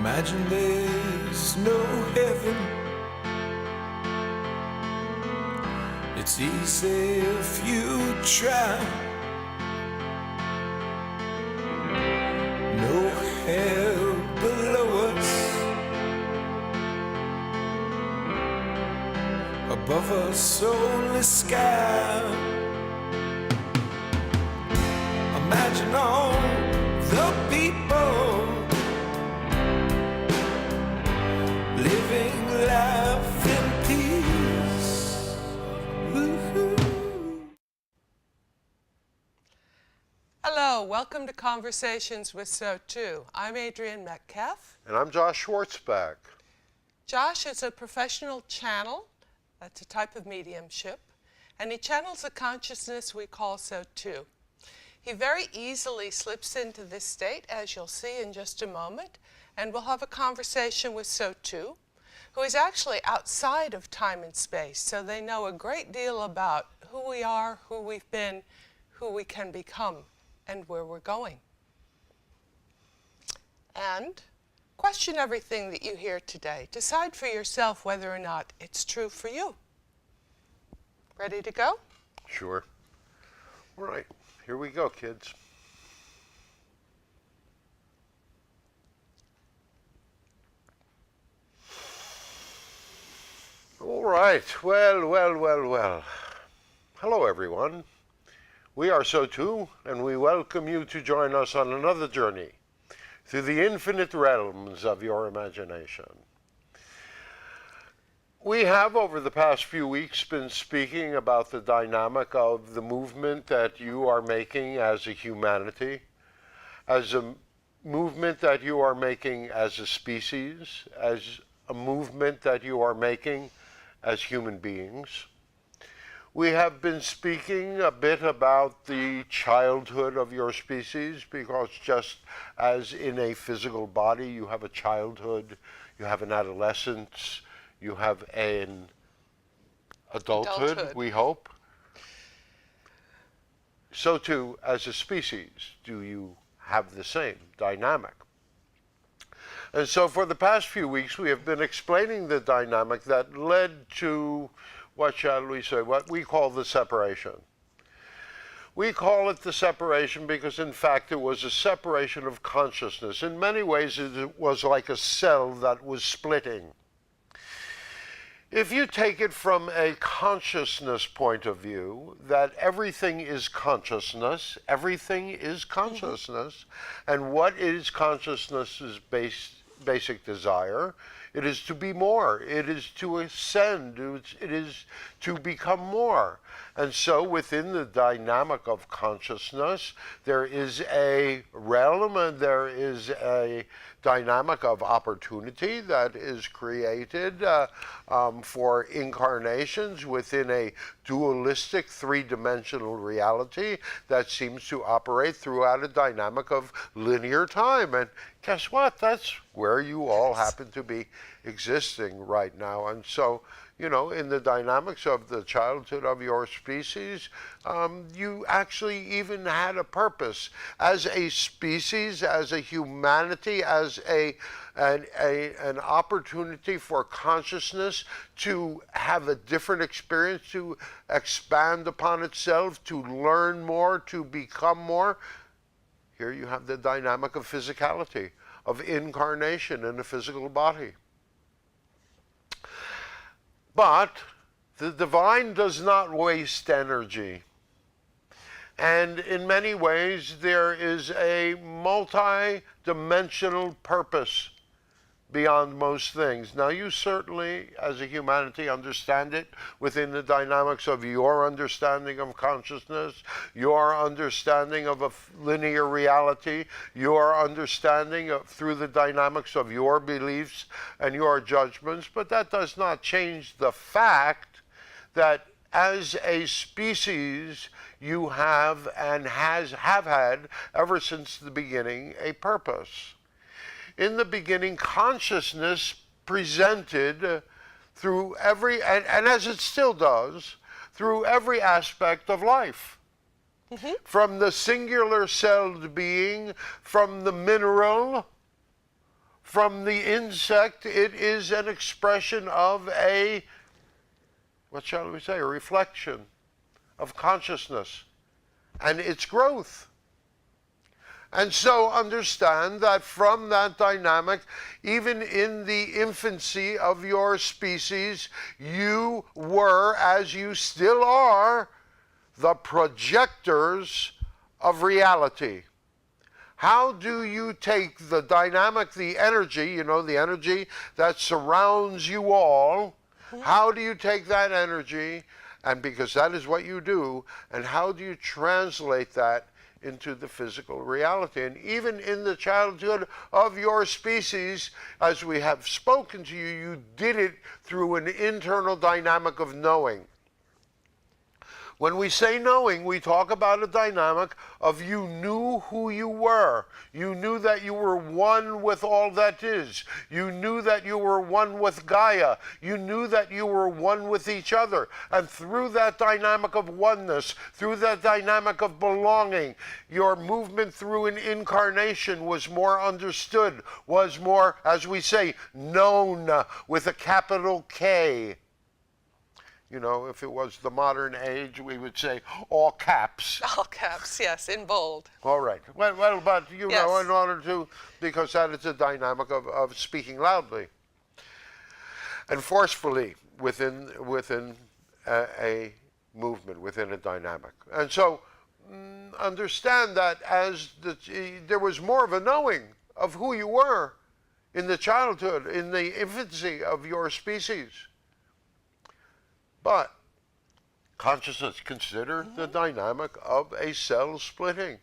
Imagine there's no heaven. It's easy if you try. No hell below us, above us only sky. Imagine all the people living life in peace. Woo-hoo. Hello, welcome to Conversations with SOTU. I'm Adrienne Metcalf. And I'm Josh Schwartzbeck. Josh is a professional channel, that's a type of mediumship, and he channels a consciousness we call SOTU. He very easily slips into this state, as you'll see in just a moment, and we'll have a conversation with SOTU, who is actually outside of time and space, so they know a great deal about who we are, who we've been, who we can become, and where we're going. And question everything that you hear today. Decide for yourself whether or not it's true for you. Ready to go? Sure. All right, here we go, kids. All right, well. Hello, everyone. We are SOTU, and we welcome you to join us on another journey through the infinite realms of your imagination. We have, over the past few weeks, been speaking about the dynamic of the movement that you are making as a humanity, as a movement that you are making as a species, as a movement that you are making as human beings. We have been speaking a bit about the childhood of your species, because just as in a physical body you have a childhood, you have an adolescence, you have an adulthood, we hope. So too, as a species, do you have the same dynamic. And so for the past few weeks we have been explaining the dynamic that led to, what shall we say, what we call the separation. We call it the separation because in fact it was a separation of consciousness. In many ways it was like a cell that was splitting. If you take it from a consciousness point of view, that everything is consciousness, and what is consciousness's basic desire? It is to be more. It is to ascend. It is to become more. And so within the dynamic of consciousness, there is a realm and there is a dynamic of opportunity that is created for incarnations within a dualistic three-dimensional reality that seems to operate throughout a dynamic of linear time. And guess what? That's where you all happen to be existing right now. And so, you know, in the dynamics of the childhood of your species, you actually even had a purpose as a species, as a humanity, as an opportunity for consciousness to have a different experience, to expand upon itself, to learn more, to become more. Here you have the dynamic of physicality, of incarnation in a physical body. But the divine does not waste energy. And in many ways, there is a multi-dimensional purpose beyond most things. Now, you certainly, as a humanity, understand it within the dynamics of your understanding of consciousness, your understanding of a linear reality, your understanding of, through the dynamics of your beliefs and your judgments, but that does not change the fact that as a species, you have and have had, ever since the beginning, a purpose. In the beginning, consciousness presented through every, and as it still does, through every aspect of life. From the singular celled being, from the mineral, From the insect, it is an expression of a, what shall we say, a reflection of consciousness and its growth. And so understand that from that dynamic, even in the infancy of your species, you were, as you still are, the projectors of reality. How do you take the dynamic, the energy, the energy that surrounds you all, how do you take that energy, and because that is what you do, and how do you translate that into the physical reality? And even in the childhood of your species, as we have spoken to you, you did it through an internal dynamic of knowing. When we say knowing, we talk about a dynamic of you knew who you were. You knew that you were one with all that is. You knew that you were one with Gaia. You knew that you were one with each other. And through that dynamic of oneness, through that dynamic of belonging, your movement through an incarnation was more understood, was more, as we say, known with a capital K. If it was the modern age, we would say all caps. All caps, yes, in bold. All right. Well, but, Yes. in order to, because that is a dynamic of speaking loudly and forcefully within a movement, within a dynamic. And so understand that there was more of a knowing of who you were in the childhood, in the infancy of your species. But consciousness, consider the dynamic of a cell splitting.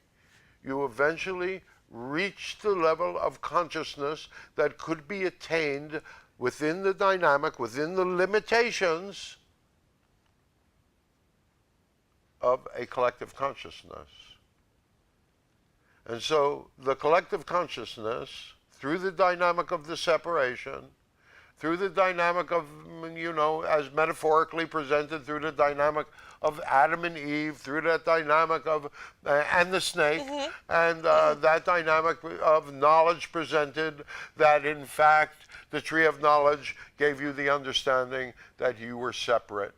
You eventually reach the level of consciousness that could be attained within the dynamic, within the limitations of a collective consciousness. And so the collective consciousness, through the dynamic of the separation, through the dynamic of, as metaphorically presented, through the dynamic of Adam and Eve, through that dynamic of, and the snake, and that dynamic of knowledge presented, that in fact the tree of knowledge gave you the understanding that you were separate,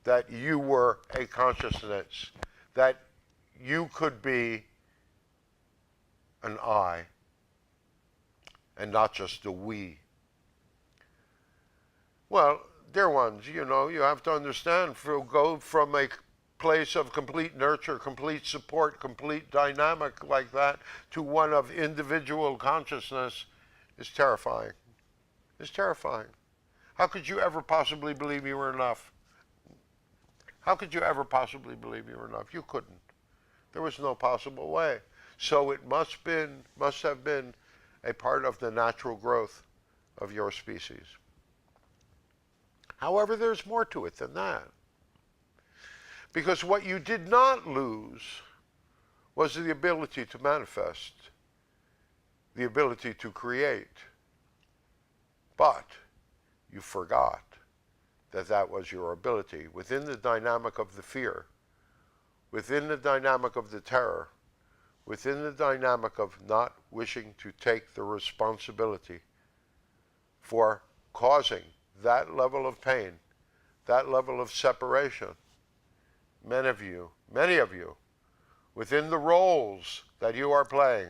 that you were a consciousness, that you could be an I, and not just a we. Well, dear ones, you have to understand, go from a place of complete nurture, complete support, complete dynamic like that to one of individual consciousness is terrifying. It's terrifying. How could you ever possibly believe you were enough? How could you ever possibly believe you were enough? You couldn't. There was no possible way. So it must have been a part of the natural growth of your species. However, there's more to it than that. Because what you did not lose was the ability to manifest, the ability to create. But you forgot that that was your ability within the dynamic of the fear, within the dynamic of the terror, within the dynamic of not wishing to take the responsibility for causing that level of pain, that level of separation. Many of you, within the roles that you are playing,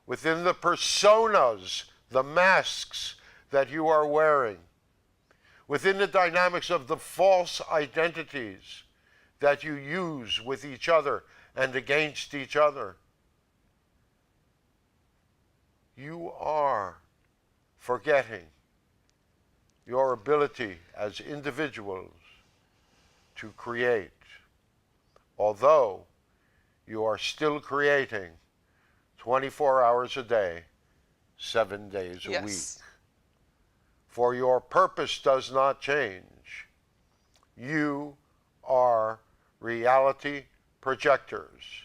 within the personas, the masks that you are wearing, within the dynamics of the false identities that you use with each other and against each other, you are forgetting your ability as individuals to create, although you are still creating 24 hours a day, 7 days a week. For your purpose does not change. You are reality projectors.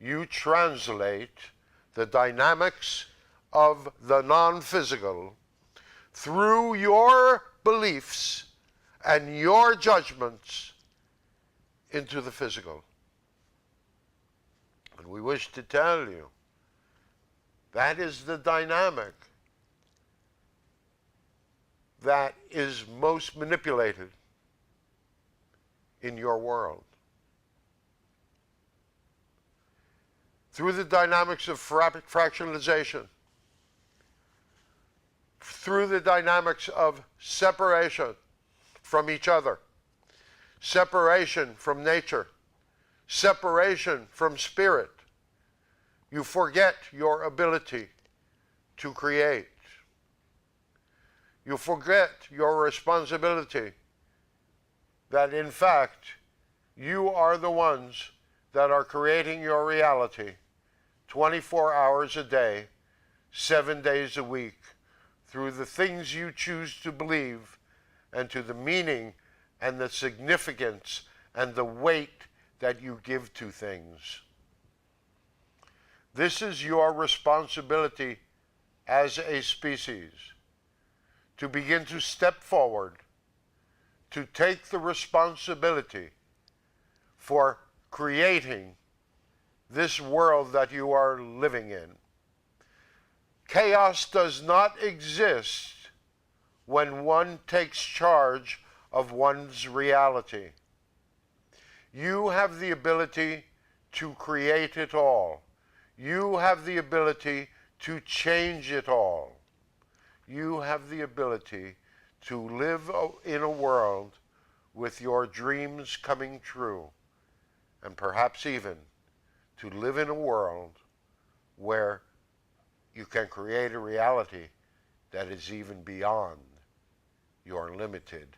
You translate the dynamics of the non-physical through your beliefs and your judgments into the physical. And we wish to tell you That is the dynamic that is most manipulated in your world. Through the dynamics of fractionalization, through the dynamics of separation from each other, separation from nature, separation from spirit, you forget your ability to create. You forget your responsibility that in fact you are the ones that are creating your reality 24 hours a day, 7 days a week, through the things you choose to believe and to the meaning and the significance and the weight that you give to things. This is your responsibility as a species, to begin to step forward, to take the responsibility for creating this world that you are living in. Chaos does not exist when one takes charge of one's reality. You have the ability to create it all. You have the ability to change it all. You have the ability to live in a world with your dreams coming true, and perhaps even to live in a world where you can create a reality that is even beyond your limited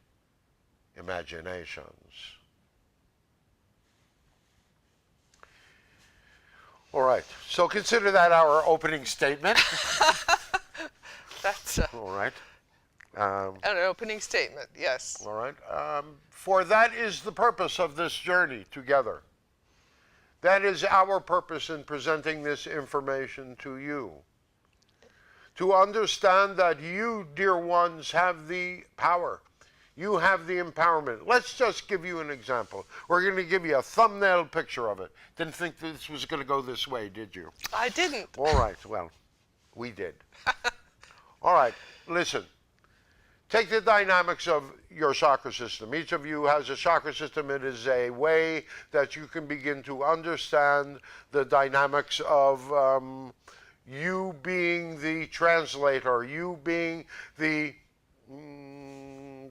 imaginations. All right, so consider that our opening statement. That's All right. an opening statement, yes. All right. For that is the purpose of this journey together. That is our purpose in presenting this information to you. To understand that you, dear ones, have the power. You have the empowerment. Let's just give you an example. We're going to give you a thumbnail picture of it. Didn't think this was going to go this way, did you? I didn't. All right. Well, we did. All right. Listen. Take the dynamics of your chakra system. Each of you has a chakra system. It is a way that you can begin to understand the dynamics of you being the translator, you being the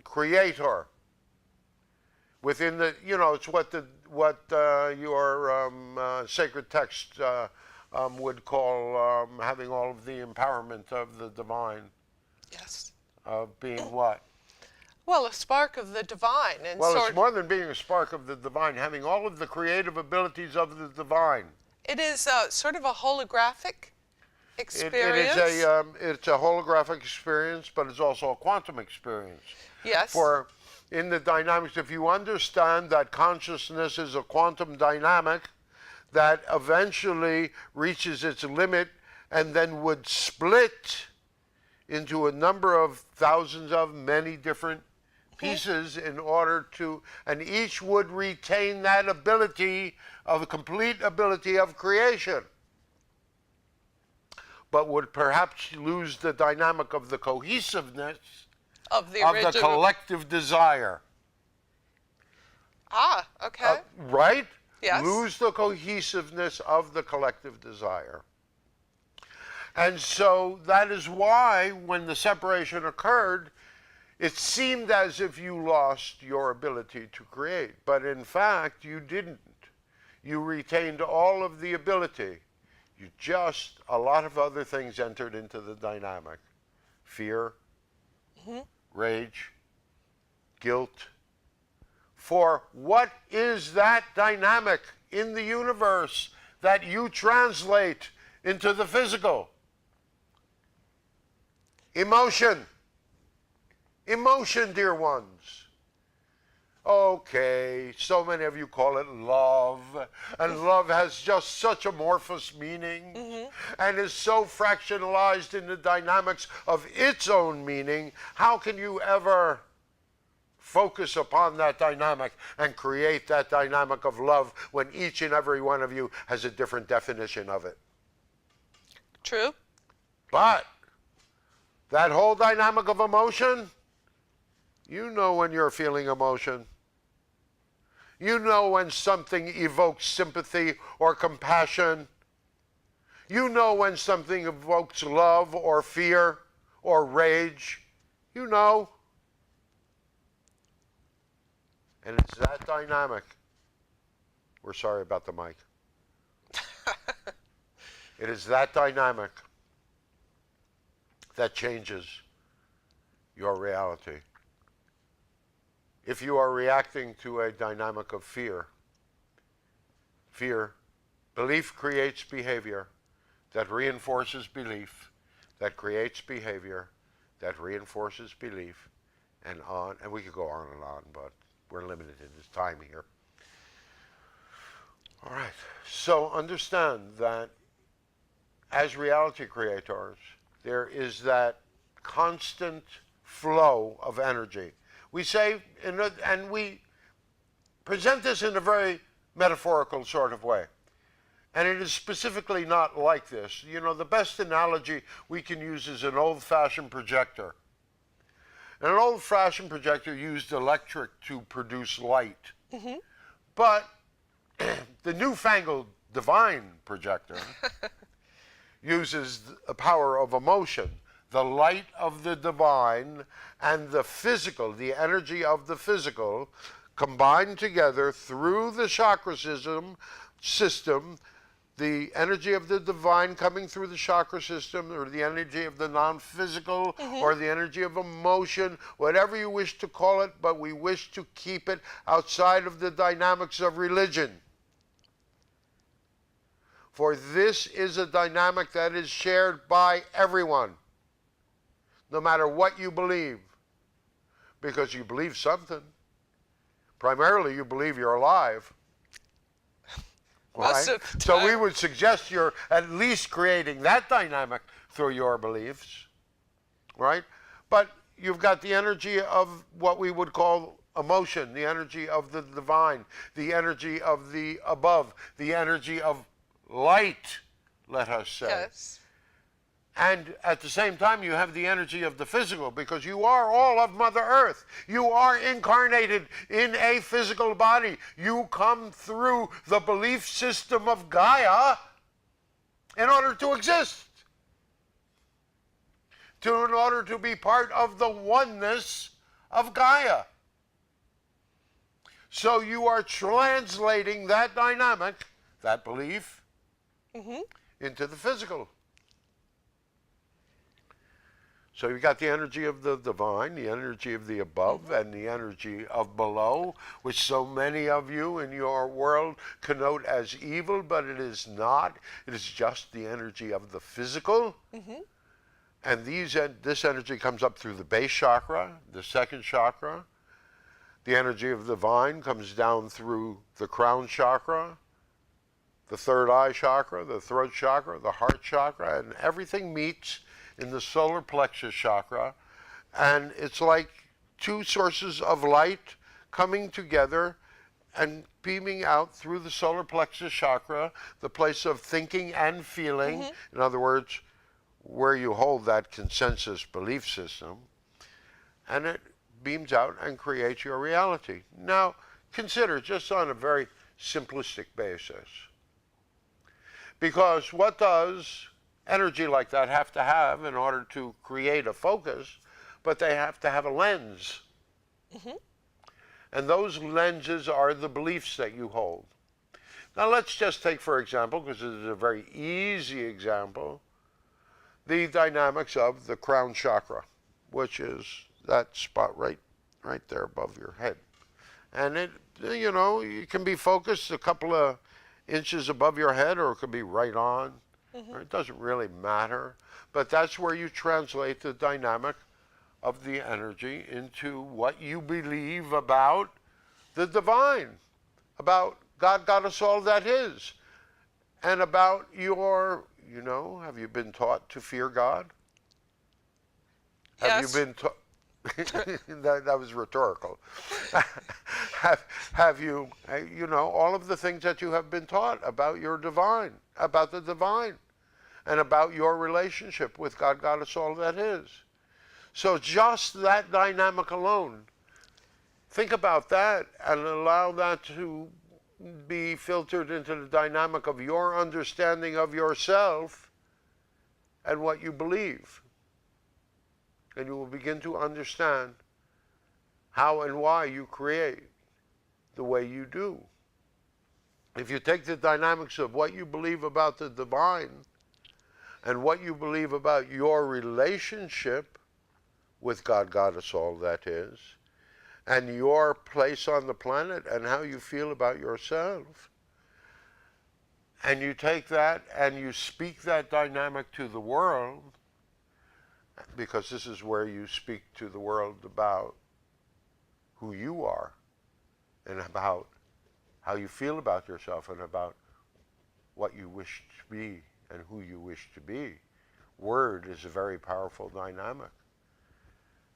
creator. Within the, it's what your sacred text would call having all of the empowerment of the divine. Yes. Of being what? Well, a spark of the divine. And well, it's more than being a spark of the divine, having all of the creative abilities of the divine. It is sort of a holographic experience. It's a holographic experience, but it's also a quantum experience. Yes. For in the dynamics, if you understand that consciousness is a quantum dynamic that eventually reaches its limit and then would split into a number of thousands of many different pieces in order to, and each would retain that ability of complete ability of creation, but would perhaps lose the dynamic of the cohesiveness of the collective desire. Ah, okay. Right? Yes. Lose the cohesiveness of the collective desire. And so that is why when the separation occurred, it seemed as if you lost your ability to create. But in fact, you didn't. You retained all of the ability. A lot of other things entered into the dynamic. Fear, rage, guilt. For what is that dynamic in the universe that you translate into the physical? Emotion. Emotion, dear ones. Okay, so many of you call it love, and love has just such amorphous meaning and is so fractionalized in the dynamics of its own meaning. How can you ever focus upon that dynamic and create that dynamic of love when each and every one of you has a different definition of it? True. But that whole dynamic of emotion, you know when you're feeling emotion. You know when something evokes sympathy or compassion. You know when something evokes love or fear or rage. You know. And it's that dynamic. We're sorry about the mic. It is that dynamic that changes your reality. If you are reacting to a dynamic of fear, belief creates behavior that reinforces belief, that creates behavior that reinforces belief, and on, and we could go on and on, but we're limited in this time here. All right, so understand that as reality creators, there is that constant flow of energy. We say, and we present this in a very metaphorical sort of way. And it is specifically not like this. You know, the best analogy we can use is an old-fashioned projector. And an old-fashioned projector used electric to produce light. Mm-hmm. But the newfangled divine projector uses the power of emotion, the light of the divine and the physical, the energy of the physical, combined together through the chakra system, the energy of the divine coming through the chakra system, or the energy of the non-physical, or the energy of emotion, whatever you wish to call it, but we wish to keep it outside of the dynamics of religion. For this is a dynamic that is shared by everyone, no matter what you believe, because you believe something. Primarily, you believe you're alive. Most Right? of the So time. we would suggest you're at least creating that dynamic through your beliefs, right? But you've got the energy of what we would call emotion, the energy of the divine, the energy of the above, the energy of light, let us say. Yes. And at the same time, you have the energy of the physical, because you are all of Mother Earth. You are incarnated in a physical body. You come through the belief system of Gaia in order to exist, in order to be part of the oneness of Gaia. So you are translating that dynamic, that belief, into the physical. So you've got the energy of the divine, the energy of the above, and the energy of below, which so many of you in your world connote as evil, but it is not. It is just the energy of the physical. And this energy comes up through the base chakra, the second chakra. The energy of the divine comes down through the crown chakra, the third eye chakra, the throat chakra, the heart chakra, and everything meets in the solar plexus chakra, and it's like two sources of light coming together and beaming out through the solar plexus chakra, the place of thinking and feeling, in other words, where you hold that consensus belief system, and it beams out and creates your reality. Now, consider, just on a very simplistic basis, because what does energy like that have to have in order to create a focus? But they have to have a lens. And those lenses are the beliefs that you hold. Now let's just take, for example, because it is a very easy example, the dynamics of the crown chakra, which is that spot right there above your head. And it, you know, you can be focused a couple of inches above your head, or it could be right on. It doesn't really matter, but that's where you translate the dynamic of the energy into what you believe about the divine, about God got us all that is, and about your, you know, have you been taught to fear God? Yes. Have you been taught? that was rhetorical. have you, you know, all of the things that you have been taught about your divine, about the divine. and about your relationship with God, Goddess, all that is. So just that dynamic alone, think about that and allow that to be filtered into the dynamic of your understanding of yourself and what you believe. And you will begin to understand how and why you create the way you do. If you take the dynamics of what you believe about the divine and what you believe about your relationship with God, Goddess, all that is, and your place on the planet and how you feel about yourself, and you take that and you speak that dynamic to the world, because this is where you speak to the world about who you are and about how you feel about yourself and about what you wish to be and who you wish to be. Word is a very powerful dynamic.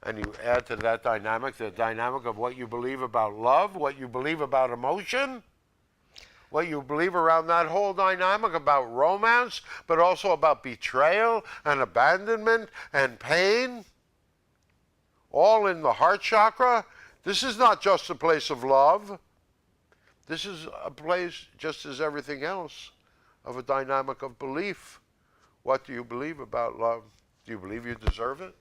And you add to that dynamic the dynamic of what you believe about love, what you believe about emotion, what you believe around that whole dynamic about romance, but also about betrayal and abandonment and pain, all in the heart chakra. This is not just a place of love. This is a place, just as everything else, of a dynamic of belief. What do you believe about love? Do you believe you deserve it?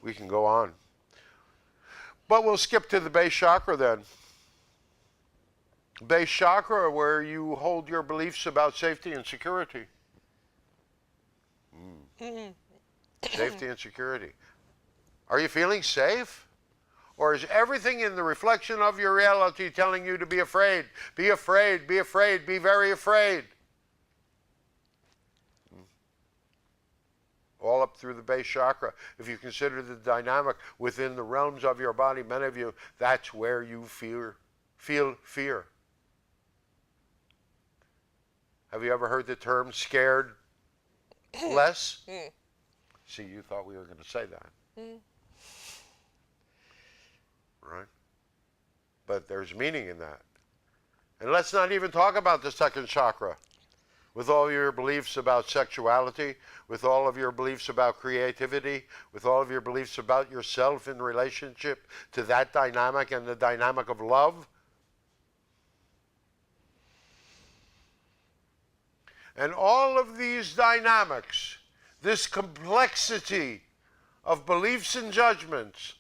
We can go on. But we'll skip to the base chakra then. Base chakra, where you hold your beliefs about safety and security. Safety and security. Are you feeling safe? Or is everything in the reflection of your reality telling you to be afraid? Be afraid, be afraid, be very afraid. All up through the base chakra. If you consider the dynamic within the realms of your body, many of you, that's where you feel fear. Have you ever heard the term scared less? See, you thought we were going to say that. Right? But there's meaning in that. And let's not even talk about the second chakra. With all your beliefs about sexuality, with all of your beliefs about creativity, with all of your beliefs about yourself in relationship to that dynamic and the dynamic of love. And all of these dynamics, this complexity of beliefs and judgments,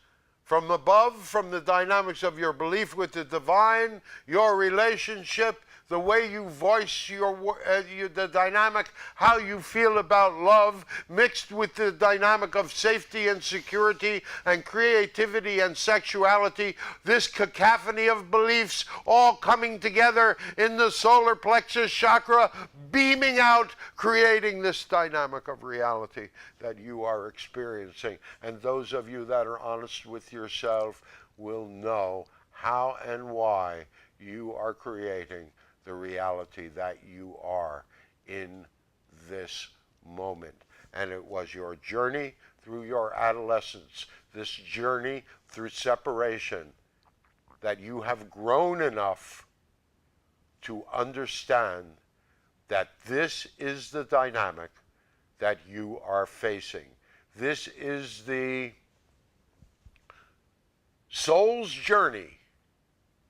from above, from the dynamics of your belief with the divine, your relationship, the way you voice the dynamic, how you feel about love, mixed with the dynamic of safety and security and creativity and sexuality, this cacophony of beliefs all coming together in the solar plexus chakra, beaming out, creating this dynamic of reality that you are experiencing. And those of you that are honest with yourself will know how and why you are creating the reality that you are in this moment. And it was your journey through your adolescence, this journey through separation, that you have grown enough to understand that this is the dynamic that you are facing. This is the soul's journey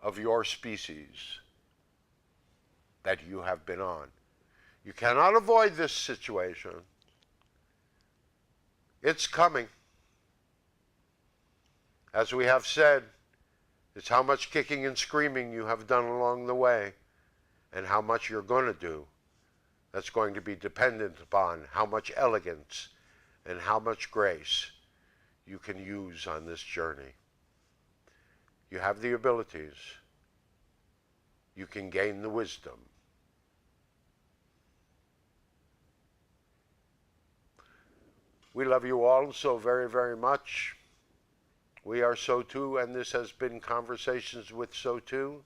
of your species that you have been on. You cannot avoid this situation. It's coming. As we have said, it's how much kicking and screaming you have done along the way and how much you're going to do that's going to be dependent upon how much elegance and how much grace you can use on this journey. You have the abilities. You can gain the wisdom. We love you all so very, very much. We are SOTU, and this has been Conversations with SOTU.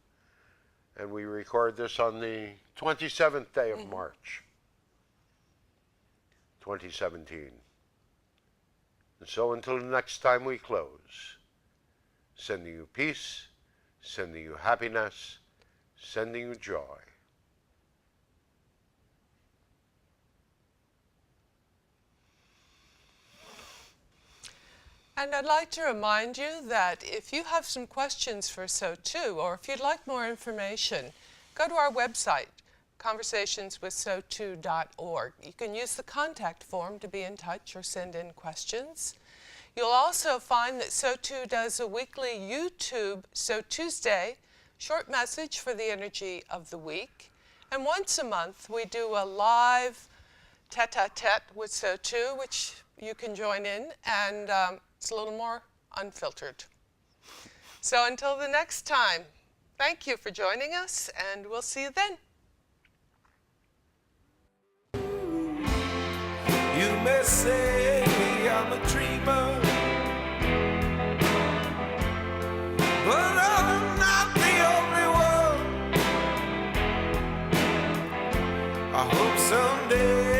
And we record this on the 27th day of March, 2017. And so until the next time we close, sending you peace, sending you happiness, sending you joy. And I'd like to remind you that if you have some questions for SOTU, or if you'd like more information, go to our website, conversationswithsotu.org. You can use the contact form to be in touch or send in questions. You'll also find that SOTU does a weekly YouTube SOTUesday short message for the energy of the week. And once a month, we do a live tete-a-tete with SOTU, which you can join in, and it's a little more unfiltered. So until the next time, thank you for joining us, and we'll see you then. You may say I'm a dreamer, but I'm not the only one. I hope someday